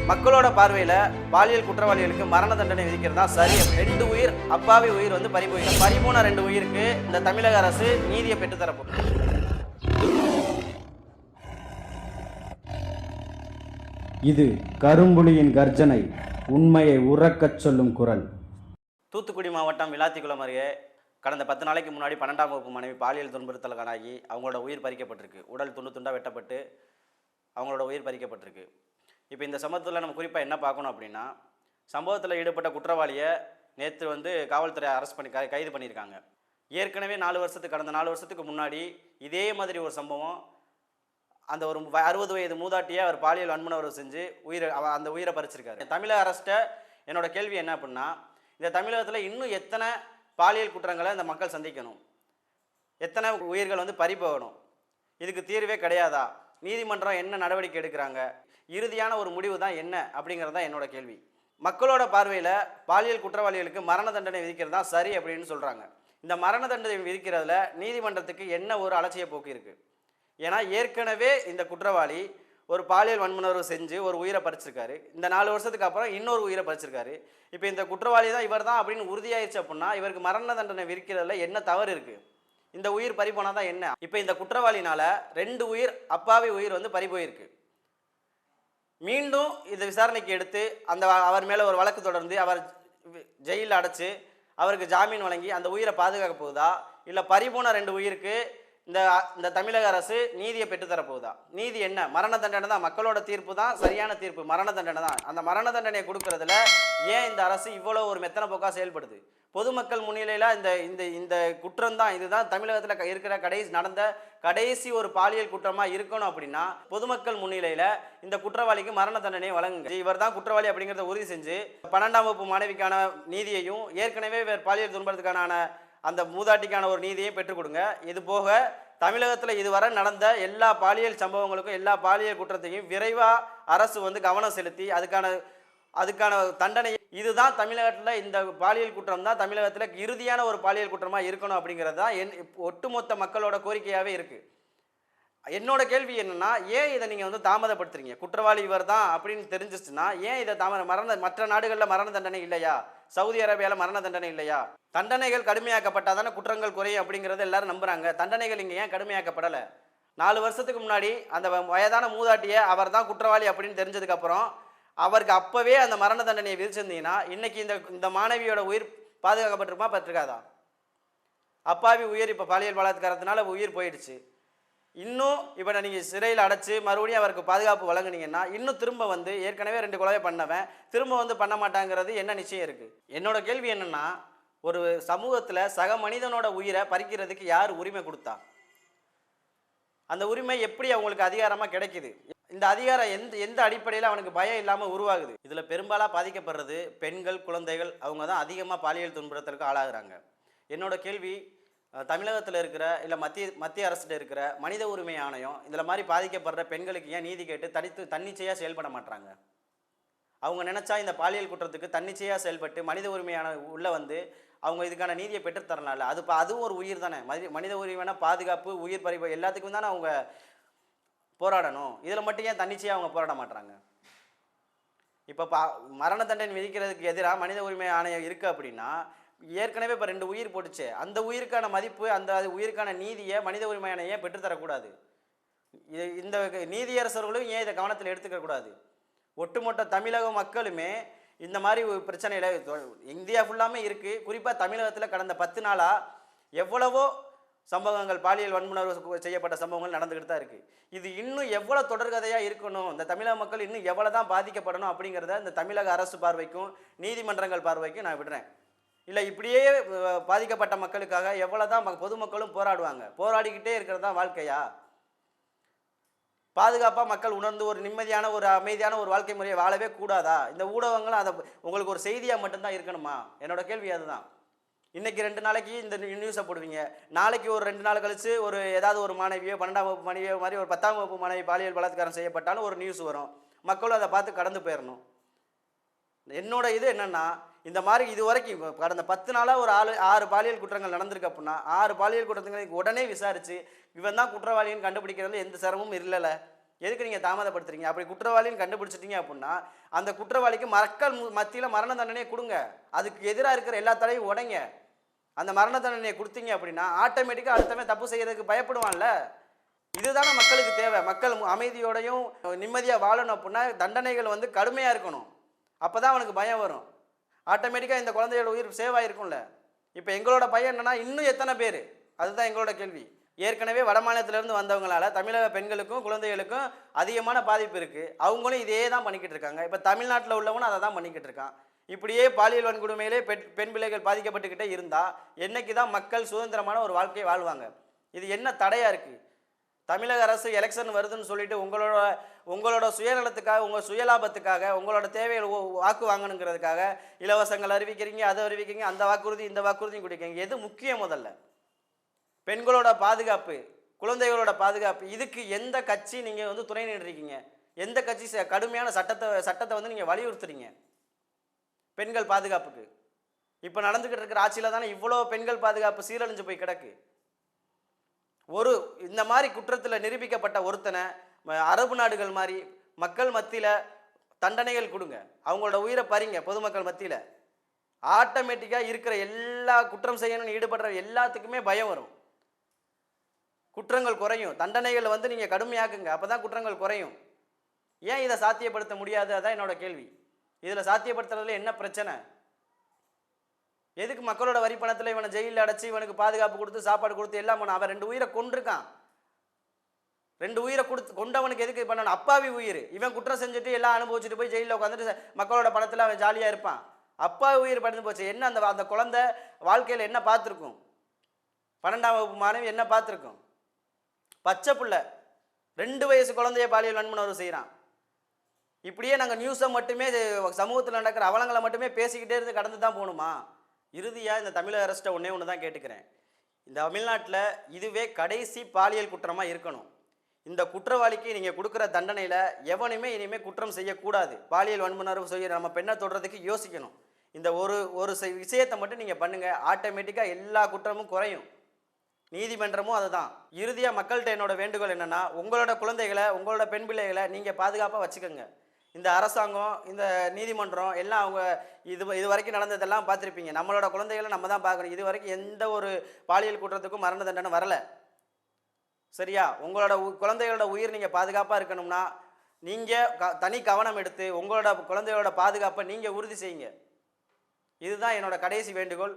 மக்களோட பார்வையில் பாலியல் குற்றவாளிகளுக்கு மரண தண்டனை விதிக்கிறது தான் சரி. 2 உயிர் அப்பாவி உயிர் வந்து பறிபோயிடும். பறிபோன 2 உயிருக்கு இந்த தமிழக அரசு நீதியை பெற்றுத்தரப்போம். இது கரும்புலியின் கர்ஜனை, உண்மையை உறக்கச் சொல்லும் குரல். தூத்துக்குடி மாவட்டம் விளாத்திக்குளம் அருகே கடந்த 10 நாளைக்கு முன்னாடி 12ஆம் வகுப்பு மாணவி பாலியல் துன்புறுத்தலுக்கானாகி அவங்களோட உயிர் பறிக்கப்பட்டிருக்கு. உடல் துண்டு துண்டாக வெட்டப்பட்டு அவங்களோட உயிர் பறிக்கப்பட்டிருக்கு. இப்போ இந்த சம்பவத்தில் நம்ம குறிப்பாக என்ன பார்க்கணும் அப்படின்னா, சம்பவத்தில் ஈடுபட்ட குற்றவாளியை நேற்று வந்து காவல்துறை அரெஸ்ட் பண்ணி கைது பண்ணியிருக்காங்க. ஏற்கனவே கடந்த 4 வருஷத்துக்கு முன்னாடி இதே மாதிரி ஒரு சம்பவம், அந்த ஒரு 60 வயது மூதாட்டியை அவர் பாலியல் வன்முறை செஞ்சு அந்த உயிரை பறிச்சிருக்காரு. தமிழக அரசை என்னோட கேள்வி என்ன அப்படின்னா, இந்த தமிழகத்தில் இன்னும் எத்தனை பாலியல் குற்றங்களை இந்த மக்கள் சந்திக்கணும், எத்தனை உயிர்கள் வந்து பறிபோகணும், இதுக்கு தீர்வே கிடையாதா? நீதிமன்றம் என்ன நடவடிக்கை எடுக்கிறாங்க? இறுதியான ஒரு முடிவு தான் என்ன அப்படிங்கிறது தான் என்னோட கேள்வி. மக்களோட பார்வையில் பாலியல் குற்றவாளிகளுக்கு மரண தண்டனை விதிக்கிறது தான் சரி அப்படின்னு சொல்கிறாங்க. இந்த மரண தண்டனை விதிக்கிறதுல நீதிமன்றத்துக்கு என்ன ஒரு அலட்சிய போக்கு இருக்குது? ஏன்னா ஏற்கனவே இந்த குற்றவாளி ஒரு பாலியல் வன்முறை செஞ்சு ஒரு உயிரை பறிச்சிருக்காரு. இந்த 4 வருஷத்துக்கு அப்புறம் இன்னொரு உயிரை பறிச்சிருக்காரு. இப்போ இந்த குற்றவாளி தான் இவர் தான் அப்படின்னு உறுதியாயிருச்சு அப்படின்னா இவருக்கு மரண தண்டனை விதிக்கிறதுல என்ன தவறு இருக்குது? இந்த உயிர் பறிபோனால் தான் என்ன? இப்போ இந்த குற்றவாளினால 2 உயிர் அப்பாவி உயிர் வந்து பறிபோயிருக்கு. மீண்டும் இதை விசாரணைக்கு எடுத்து அவர் மேலே ஒரு வழக்கு தொடர்ந்து அவர் ஜெயிலில் அடைச்சி அவருக்கு ஜாமீன் வழங்கி அந்த உயிரை பாதுகாக்க போகுதா, இல்லை பறிபோன 2 உயிருக்கு இந்த தமிழக அரசு நீதியை பெற்றுத்தரப்போகுதா? நீதி என்ன? மரண தண்டனை தான். மக்களோட தீர்ப்பு தான் சரியான தீர்ப்பு, மரண தண்டனை தான். அந்த மரண தண்டனையை கொடுக்கறதுல ஏன் இந்த அரசு இவ்வளோ ஒரு மெத்தனை போக்காக செயல்படுது? பொதுமக்கள் முன்னிலையில் இந்த குற்றம் தான், இதுதான் தமிழகத்தில் இருக்கிற நடந்த கடைசி ஒரு பாலியல் குற்றமாக இருக்கணும் அப்படின்னா பொதுமக்கள் முன்னிலையில் இந்த குற்றவாளிக்கு மரண தண்டனையை வழங்குங்க. இவர் தான் குற்றவாளி அப்படிங்கிறத உறுதி செஞ்சு 12ஆம் வகுப்பு மாணவிக்கான நீதியையும் ஏற்கனவே பாலியல் துன்பத்துக்கான அந்த மூதாட்டிக்கான ஒரு நீதியையும் பெற்றுக் கொடுங்க. இது போக தமிழகத்தில் இதுவரை நடந்த எல்லா பாலியல் சம்பவங்களுக்கும் எல்லா பாலியல் குற்றத்தையும் விரைவாக அரசு வந்து கவனம் செலுத்தி அதுக்கான தண்டனை, இதுதான் தமிழகத்தில் இந்த பாலியல் குற்றம் தான் தமிழகத்தில் இறுதியான ஒரு பாலியல் குற்றமாக இருக்கணும் அப்படிங்கிறது தான் ஒட்டுமொத்த மக்களோட கோரிக்கையாகவே இருக்குது. என்னோட கேள்வி என்னன்னா, ஏன் இதை நீங்கள் வந்து தாமதப்படுத்துறீங்க? குற்றவாளி இவர் தான் அப்படின்னு தெரிஞ்சிச்சுன்னா ஏன் இதை மற்ற நாடுகளில் மரண தண்டனை இல்லையா? சவுதி அரேபியாவில் மரண தண்டனை இல்லையா? தண்டனைகள் கடுமையாக்கப்பட்டால் தானே குற்றங்கள் குறையும் அப்படிங்கிறத எல்லாரும் நம்புறாங்க. தண்டனைகள் இங்கே ஏன் கடுமையாக்கப்படலை? 4 வருஷத்துக்கு முன்னாடி அந்த வயதான மூதாட்டியை அவர் தான் குற்றவாளி அப்படின்னு தெரிஞ்சதுக்கப்புறம் அவருக்கு அப்போவே அந்த மரண தண்டனையை விதிச்சிருந்தீங்கன்னா இன்னைக்கு இந்த மாணவியோட உயிர் பாதுகாக்கப்பட்டிருப்பா பட்டிருக்காதா? அப்பாவி உயிர் இப்போ பாலியல் பலாத்காரத்தினால உயிர் போயிடுச்சு. இன்னும் இப்போ நீங்கள் சிறையில் அடைச்சி மறுபடியும் அவருக்கு பாதுகாப்பு வழங்குனீங்கன்னா இன்னும் திரும்ப வந்து ஏற்கனவே 2 கொலை பண்ணவன் திரும்ப வந்து பண்ண மாட்டாங்கிறது என்ன நிச்சயம் இருக்குது? என்னோட கேள்வி என்னென்னா, ஒரு சமூகத்தில் சக மனிதனோட உயிரை பறிக்கிறதுக்கு யார் உரிமை கொடுத்தா? அந்த உரிமை எப்படி அவங்களுக்கு அதிகாரமாக கிடைக்குது? இந்த அதிகாரம் எந்த அடிப்படையில் அவனுக்கு பயம் இல்லாமல் உருவாகுது? இதில் பெரும்பாலாக பாதிக்கப்படுறது பெண்கள், குழந்தைகள். அவங்க தான் அதிகமாக பாலியல் துன்புறுத்தலுக்கு ஆளாகிறாங்க. என்னோட கேள்வி, தமிழகத்தில் இருக்கிற இல்லை மத்திய அரசில் இருக்கிற மனித உரிமை ஆணையம் இதில் மாதிரி பாதிக்கப்படுற பெண்களுக்கு ஏன் நீதி கேட்டு தன்னிச்சையாக செயல்பட மாட்டாங்க? அவங்க நினச்சா இந்த பாலியல் குற்றத்துக்கு தன்னிச்சையாக செயல்பட்டு மனித உரிமையான உள்ள வந்து அவங்க இதுக்கான நீதியை பெற்றுத்தரனால அதுவும் ஒரு உயிர் தானே. மனித உரிமையான பாதுகாப்பு, உயிர் பறிப்பு எல்லாத்துக்கும் தானே அவங்க போராடணும். இதில் மட்டும் ஏன் தன்னிச்சையாக அவங்க போராட மாட்டாங்க? இப்போ மரண தண்டனை விதிக்கிறதுக்கு எதிராக மனித உரிமை ஆணையம் இருக்குது அப்படின்னா ஏற்கனவே இப்போ 2 உயிர் போட்டுச்சு. அந்த உயிருக்கான மதிப்பு, அந்த உயிருக்கான நீதியை மனித உரிமை ஆணையம் ஏன் பெற்றுத்தரக்கூடாது? இந்த நீதியரசர்களும் ஏன் இதை கவனத்தில் எடுத்துக்க கூடாது? ஒட்டுமொத்த தமிழக மக்களுமே இந்த மாதிரி ஒரு பிரச்சனையில் இந்தியா ஃபுல்லாமே இருக்குது. குறிப்பாக தமிழகத்தில் கடந்த 10 நாளாக எவ்வளவோ சம்பவங்கள், பாலியல் வன்முறை செய்யப்பட்ட சம்பவங்கள் நடந்துக்கிட்டு தான் இருக்குது. இது இன்னும் எவ்வளோ தொடர்கதையாக இருக்கணும், இந்த தமிழக மக்கள் இன்னும் எவ்வளோ தான் பாதிக்கப்படணும் அப்படிங்கிறத இந்த தமிழக அரசு பார்வைக்கும் நீதிமன்றங்கள் பார்வைக்கும் நான் விடுறேன். இல்லை இப்படியே பாதிக்கப்பட்ட மக்களுக்காக எவ்வளோ தான் பொதுமக்களும் போராடுவாங்க? போராடிக்கிட்டே இருக்கிறது தான் வாழ்க்கையா? பாதுகாப்பாக மக்கள் உணர்ந்து ஒரு நிம்மதியான ஒரு அமைதியான ஒரு வாழ்க்கை முறையை வாழவே கூடாதா? இந்த ஊடகங்களும் அதை உங்களுக்கு ஒரு செய்தியாக மட்டும்தான் இருக்கணுமா? என்னோட கேள்வி அதுதான். இன்றைக்கி 2 நாளைக்கு இந்த நியூஸை போடுவீங்க, நாளைக்கு ஒரு 2 நாள் கழித்து ஒரு ஏதாவது ஒரு மாணவியோ 12ஆம் வகுப்பு மாணவியோ மாதிரி ஒரு 10ஆம் வகுப்பு மாணவி பாலியல் பலாத்காரம் செய்யப்பட்டாலும் ஒரு நியூஸ் வரும். மக்களும் அதை பார்த்து கடந்து போயிடணும். என்னோட இது என்னென்னா, இந்த மாதிரி இது வரைக்கும் கடந்த 10 நாளாக ஒரு 6 பாலியல் குற்றங்கள் நடந்திருக்கு அப்படின்னா 6 பாலியல் குற்றங்களுக்கு உடனே விசாரித்து இவன் தான் குற்றவாளின்னு கண்டுபிடிக்கிறதுல எந்த சிரமமும் இல்லைல்ல. எதுக்கு நீங்கள் தாமதப்படுத்துறீங்க? அப்படி குற்றவாளின்னு கண்டுபிடிச்சிட்டீங்க அப்படின்னா அந்த குற்றவாளிக்கு மக்கள் மத்தியில் மரண தண்டனையை கொடுங்க. அதுக்கு எதிராக இருக்கிற எல்லா தடையும் உடைங்க. அந்த மரண தண்டனையை கொடுத்தீங்க அப்படின்னா ஆட்டோமேட்டிக்காக அடுத்தவன் தப்பு செய்யறதுக்கு பயப்படுவான்ல. இதுதானே மக்களுக்கு தேவை. மக்கள் அமைதியோடையும் நிம்மதியாக வாழணும் அப்படின்னா தண்டனைகள் வந்து கடுமையாக இருக்கணும். அப்போ தான் அவனுக்கு பயம் வரும். ஆட்டோமேட்டிக்காக இந்த குழந்தையோட உயிர் சேவ் ஆகிருக்கும்ல. இப்போ எங்களோட பயம் என்னன்னா இன்னும் எத்தனை பேர், அதுதான் எங்களோட கேள்வி. ஏற்கனவே வட மாநிலத்திலேருந்து வந்தவங்களால தமிழக பெண்களுக்கும் குழந்தைகளுக்கும் அதிகமான பாதிப்பு இருக்குது. அவங்களும் இதே தான் பண்ணிக்கிட்டு இருக்காங்க. இப்போ தமிழ்நாட்டில் உள்ளவனும் அதை தான் பண்ணிக்கிட்டு இருக்கான். இப்படியே பாலியல் வன்கொடுமையிலே பெண் பிள்ளைகள் பாதிக்கப்பட்டுக்கிட்டே இருந்தால் என்னைக்கு தான் மக்கள் சுதந்திரமான ஒரு வாழ்க்கையை வாழ்வாங்க? இது என்ன தடையாக இருக்குது? தமிழக அரசு எலெக்ஷன் வருதுன்னு சொல்லிட்டு உங்களோட சுயநலத்துக்காக, உங்கள் சுயலாபத்துக்காக, உங்களோட தேவைகள் வாக்கு வாங்கணுங்கிறதுக்காக இலவசங்கள் அறிவிக்கிறீங்க, அதை அறிவிக்கிறீங்க, அந்த வாக்குறுதி இந்த வாக்குறுதியும் கொடுக்கீங்க. எது முக்கியம்? முதல்ல பெண்களோட பாதுகாப்பு, குழந்தைகளோட பாதுகாப்பு. இதுக்கு எந்த கட்சி நீங்கள் வந்து துணை நின்றுருக்கீங்க? எந்த கட்சி கடுமையான சட்டத்தை வந்து நீங்கள் வலியுறுத்துறீங்க பெண்கள் பாதுகாப்புக்கு? இப்போ நடந்துக்கிட்டு இருக்கிற ஆட்சியில் தானே இவ்வளோ பெண்கள் பாதுகாப்பு சீரழிஞ்சு போய் கிடக்கு. இந்த மாதிரி குற்றத்தில் நிரூபிக்கப்பட்ட ஒருத்தனை அரபு நாடுகள் மாதிரி மக்கள் மத்தியில் தண்டனைகள் கொடுங்க, அவங்களோட உயிரை பறிங்க. பொதுமக்கள் மத்தியில் ஆட்டோமேட்டிக்காக இருக்கிற எல்லா குற்றம் செய்யணும்னு ஈடுபடுற எல்லாத்துக்குமே பயம் வரும். குற்றங்கள் குறையும். தண்டனைகளை வந்து நீங்கள் கடுமையாக்குங்க, அப்போ தான் குற்றங்கள் குறையும். ஏன் இதை சாத்தியப்படுத்த முடியாது? அதான் என்னோட கேள்வி. இதில் சாத்தியப்படுத்துறதுல என்ன பிரச்சனை? எதுக்கு மக்களோட வரி பணத்தில் இவனை ஜெயிலில் அடைச்சி இவனுக்கு பாதுகாப்பு கொடுத்து சாப்பாடு கொடுத்து எல்லாம் பண்ண? அவன் 2 உயிரை கொண்டிருக்கான். 2 உயிரை கொண்டவனுக்கு எதுக்கு பண்ணணும்? அப்பாவி உயிர். இவன் குற்றம் செஞ்சுட்டு எல்லாம் அனுபவிச்சுட்டு போய் ஜெயிலில் உட்காந்துட்டு மக்களோட பணத்தில் அவன் ஜாலியாக இருப்பான். அப்பாவி உயிர் படுத்து போச்சு. என்ன அந்த குழந்தை வாழ்க்கையில் என்ன பார்த்துருக்கும்? 12ஆம் வகுப்பு மாணவி என்ன பார்த்துருக்கும்? பச்சை பிள்ளை 2 வயசு குழந்தைய பாலியல் வன்முறை செய்கிறான். இப்படியே நாங்கள் நியூஸை மட்டுமே, சமூகத்தில் நடக்கிற அவலங்களை மட்டுமே பேசிக்கிட்டே இருந்து கடந்து தான் போகணுமா? இறுதியாக இந்த தமிழக அரசிட்ட ஒன்று தான் கேட்டுக்கிறேன். இந்த தமிழ்நாட்டில் இதுவே கடைசி பாலியல் குற்றமாக இருக்கணும். இந்த குற்றவாளிக்கு நீங்கள் கொடுக்குற தண்டனையில் எவனுமே இனிமேல் குற்றம் செய்யக்கூடாது. பாலியல் வன்முறை செய்ய நம்ம பெண்ணை தொடுறதுக்கு யோசிக்கணும். இந்த ஒரு விஷயத்தை மட்டும் நீங்கள் பண்ணுங்கள், ஆட்டோமேட்டிக்காக எல்லா குற்றமும் குறையும். நீதிமன்றமும் அதுதான். இறுதியாக மக்கள்கிட்ட என்னோட வேண்டுகோள் என்னென்னா, உங்களோட குழந்தைகளை, உங்களோட பெண் பிள்ளைகளை நீங்கள் பாதுகாப்பாக வச்சுக்கோங்க. இந்த அரசாங்கம், இந்த நீதிமன்றம் எல்லாம் அவங்க இது வரைக்கும் நடந்ததெல்லாம் பார்த்துருப்பீங்க. நம்மளோட குழந்தைகளை நம்ம தான் பார்க்கணும். இது வரைக்கும் எந்த ஒரு பாலியல் குற்றத்துக்கும் மரண தண்டனை வரலை. சரியா? உங்களோட குழந்தைகளோட உயிர் நீங்கள் பாதுகாப்பாக இருக்கணும்னா நீங்கள் தனி கவனம் எடுத்து உங்களோட குழந்தைகளோட பாதுகாப்பை நீங்கள் உறுதி செய்யுங்க. இதுதான் என்னோட கடைசி வேண்டுகோள்.